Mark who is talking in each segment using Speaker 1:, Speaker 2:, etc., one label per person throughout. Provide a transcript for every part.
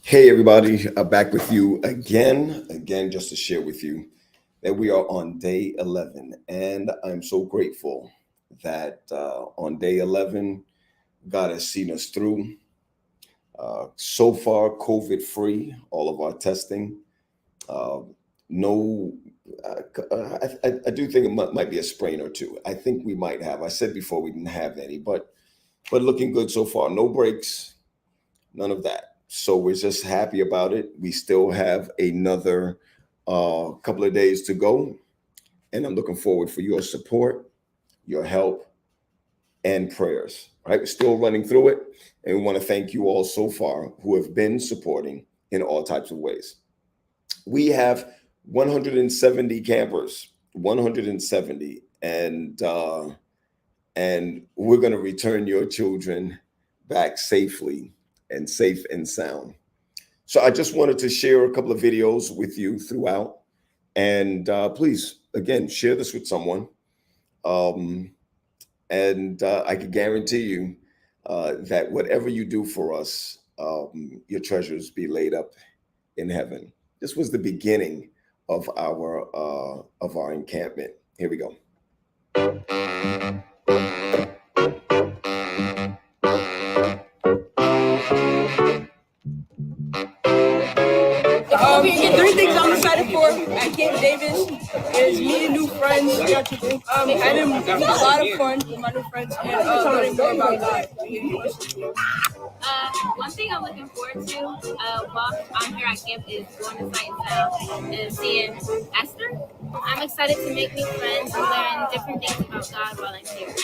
Speaker 1: Hey everybody, back with you again, just to share with you that we are on day 11, and I'm so grateful that on day 11, God has seen us through. So far, COVID free, all of our testing. Uh, no, I do think it might be a sprain or two. I think we might have. I said before we didn't have any, but looking good so far. No breaks, none of that. So we're just happy about it. We still have another couple of days to go, and I'm looking forward for your support, your help, and prayers. Right, we're still running through it, and we want to thank you all so far who have been supporting in all types of ways. We have 170 campers, 170, and we're going to return your children back safely and safe and sound. So I just wanted to share a couple of videos with you throughout, and please, again, share this with someone. Um, and I can guarantee you that whatever you do for us, your treasures be laid up in heaven. This was the beginning of our encampment. Here we go.
Speaker 2: Three things I'm excited for at Camp Davis is meeting new friends, having a lot of fun with my new friends, and learning more about God.
Speaker 3: One thing I'm looking forward to while I'm here at camp is going to Sight and Sound and seeing Esther. I'm excited to make new friends and learn different things about God while I'm here.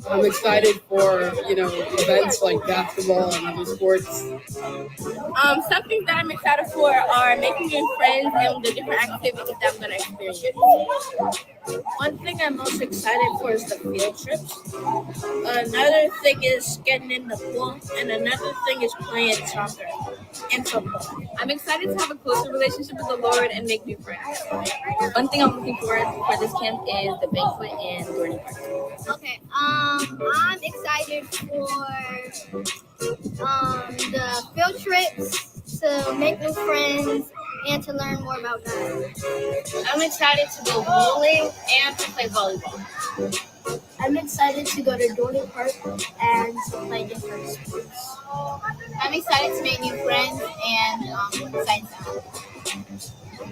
Speaker 2: I'm excited for events like basketball and other sports.
Speaker 4: Some things that I'm excited for are making new friends and the different activities that I'm going to experience.
Speaker 5: One thing I'm most excited for is the field trips. Another thing is getting in the pool, and another thing is playing soccer and football.
Speaker 3: I'm excited to have a closer relationship with the Lord and make new friends.
Speaker 6: One thing I'm looking forward for this camp is the banquet and Dorney Park.
Speaker 7: Okay, I'm excited for the field trips to make new friends and to learn more about God.
Speaker 3: I'm excited to go bowling and to play volleyball.
Speaker 7: I'm excited to go to Dorney Park and to play different sports.
Speaker 4: I'm excited to make new friends and Sight and Sound.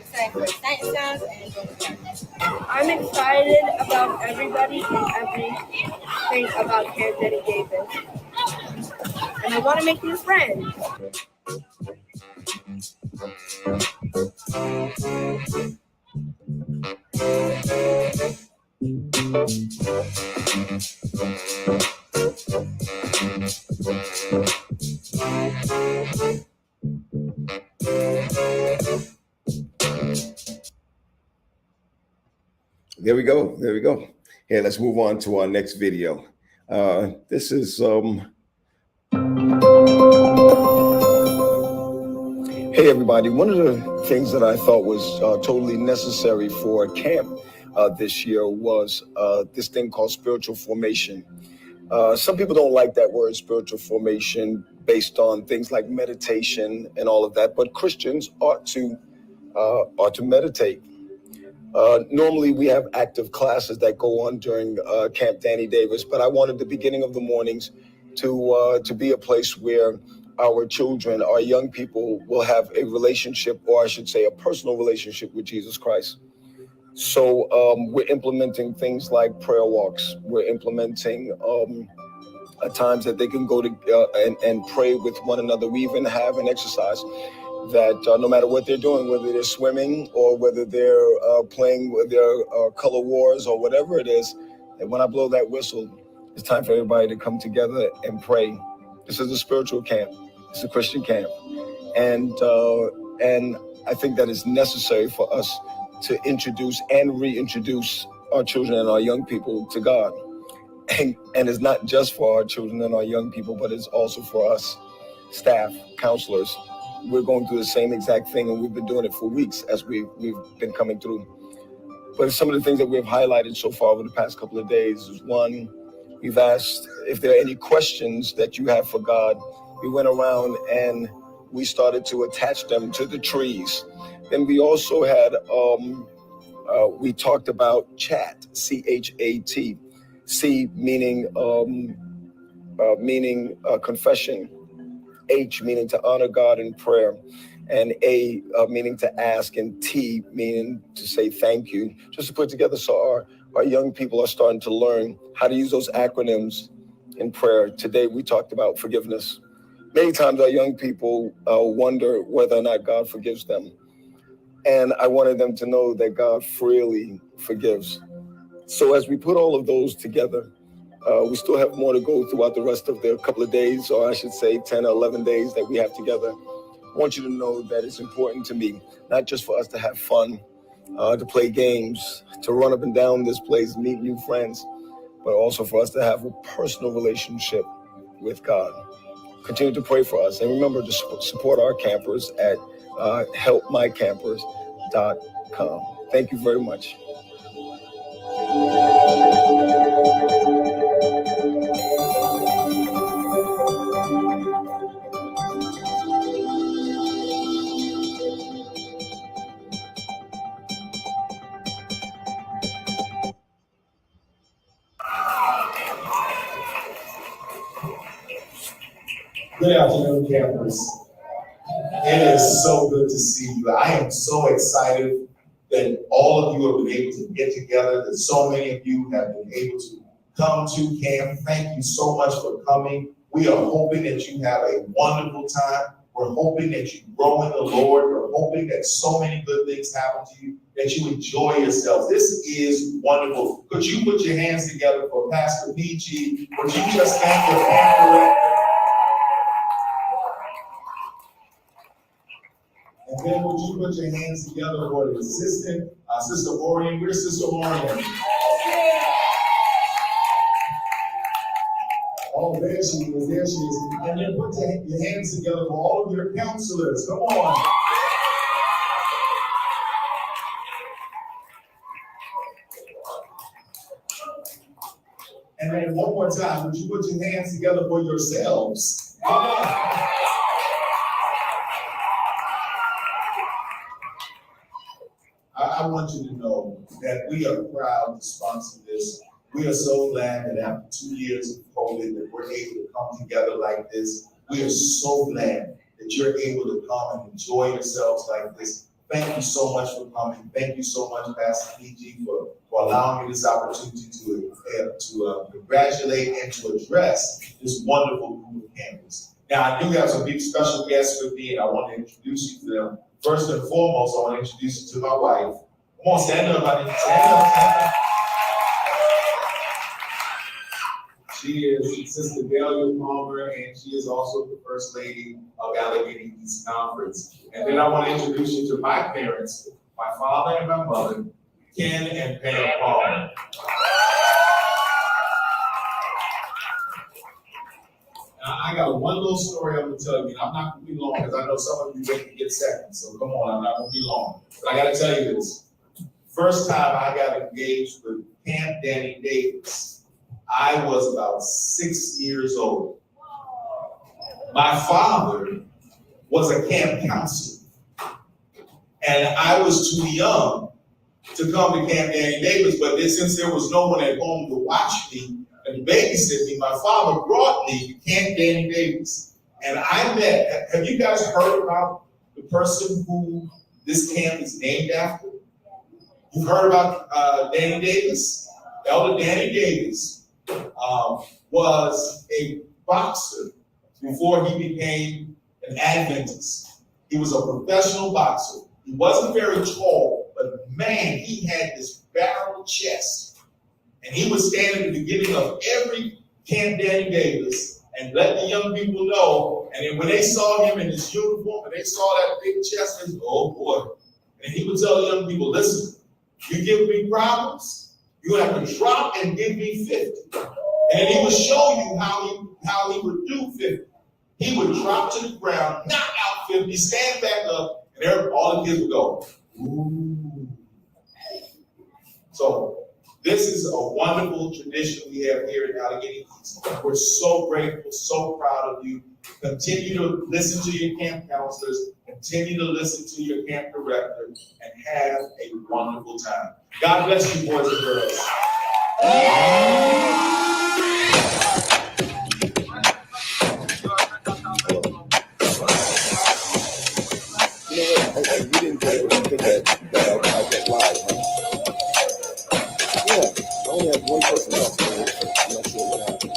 Speaker 3: Excited for Sight and Sounds and Dorney Park.
Speaker 2: I'm excited about everybody and everything about Camp Daddy Davis, and I want to make new friends.
Speaker 1: There we go. There we go. Here, let's move on to our next video. This is Hey everybody, one of the things that I thought was totally necessary for camp this year was this thing called spiritual formation. Some people don't like that word spiritual formation based on things like meditation and all of that, but Christians ought to meditate. Normally we have active classes that go on during Camp Danny Davis, but I wanted the beginning of the mornings to be a place where our children, our young people will have a relationship, or I should say a personal relationship with Jesus Christ. So we're implementing things like prayer walks. We're implementing times that they can go to and pray with one another. We even have an exercise that no matter what they're doing, whether they're swimming or whether they're playing with their color wars or whatever it is, and when I blow that whistle, it's time for everybody to come together and pray. This is a spiritual camp. It's a Christian camp, and I think that is necessary for us to introduce and reintroduce our children and our young people to God. And it's not just for our children and our young people, but it's also for us, staff, counselors. We're going through the same exact thing, and we've been doing it for weeks as we've been coming through. But some of the things that we've highlighted so far over the past couple of days is, one, we've asked if there are any questions that you have for God. We went around and we started to attach them to the trees. Then we also had, we talked about chat, C-H-A-T, C meaning confession, H meaning to honor God in prayer, and A meaning to ask, and T meaning to say thank you, just to put together so our young people are starting to learn how to use those acronyms in prayer. Today we talked about forgiveness. Many times our young people wonder whether or not God forgives them. And I wanted them to know that God freely forgives. So as we put all of those together, we still have more to go throughout the rest of the couple of days, or I should say 10 or 11 days that we have together. I want you to know that it's important to me, not just for us to have fun, to play games, to run up and down this place, meet new friends, but also for us to have a personal relationship with God. Continue to pray for us. And remember to support our campers at helpmycampers.com. Thank you very much.
Speaker 8: Good afternoon, campers. It is so good to see you. I am so excited that all of you have been able to get together, that so many of you have been able to come to camp. Thank you so much for coming. We are hoping that you have a wonderful time. We're hoping that you grow in the Lord. We're hoping that so many good things happen to you, that you enjoy yourselves. This is wonderful. Could you put your hands together for Pastor PG? Would you just thank your camp director? And then would you put your hands together for the assistant, Sister Orion? Where's Sister Orion? Oh, there she is, there she is. And then put your hands together for all of your counselors. Come on. And then one more time, would you put your hands together for yourselves? Come on. I want you to know that we are proud to sponsor this. We are so glad that after 2 years of COVID that we're able to come together like this. We are so glad that you're able to come and enjoy yourselves like this. Thank you so much for coming. Thank you so much, Pastor PG, for allowing me this opportunity to congratulate and to address this wonderful group of campers. Now, I do have some big special guests with me, and I want to introduce you to them. First and foremost, I want to introduce you to my wife. Come on, stand up, honey. Stand up, stand up. She is Sister Delia Palmer, and she is also the First Lady of Allegheny East Conference. And then I want to introduce you to my parents, my father and my mother, Ken and Pam Palmer. I got one little story I'm going to tell you. I'm not going to be long because I know some of you wait to get seconds. So come on, I'm not going to be long. But I got to tell you this. First time I got engaged with Camp Danny Davis, I was about 6 years old. My father was a camp counselor. And I was too young to come to Camp Danny Davis, but since there was no one at home to watch me and babysit me, my father brought me to Camp Danny Davis. And I met, have you guys heard about the person who this camp is named after? You've heard about Danny Davis? Elder Danny Davis was a boxer before he became an Adventist. He was a professional boxer. He wasn't very tall, but man, he had this barrel chest. And he would stand at the beginning of every Camp Danny Davis and let the young people know. And then when they saw him in his uniform and they saw that big chest, they said, oh boy. And he would tell the young people, listen, you give me problems, you have to drop and give me 50. And he would show you how he would do 50. He would drop to the ground, knock out 50, stand back up, and all the kids would go, ooh. So this is a wonderful tradition we have here in Allegheny East. We're so grateful, so proud of you. Continue to listen to your camp counselors, continue to listen to your camp director, and have a wonderful time. God bless you, boys and girls.
Speaker 1: You know what? Okay, you didn't get it. You think that I get live, huh? Yeah, I only have one person else. I'm not sure what happened.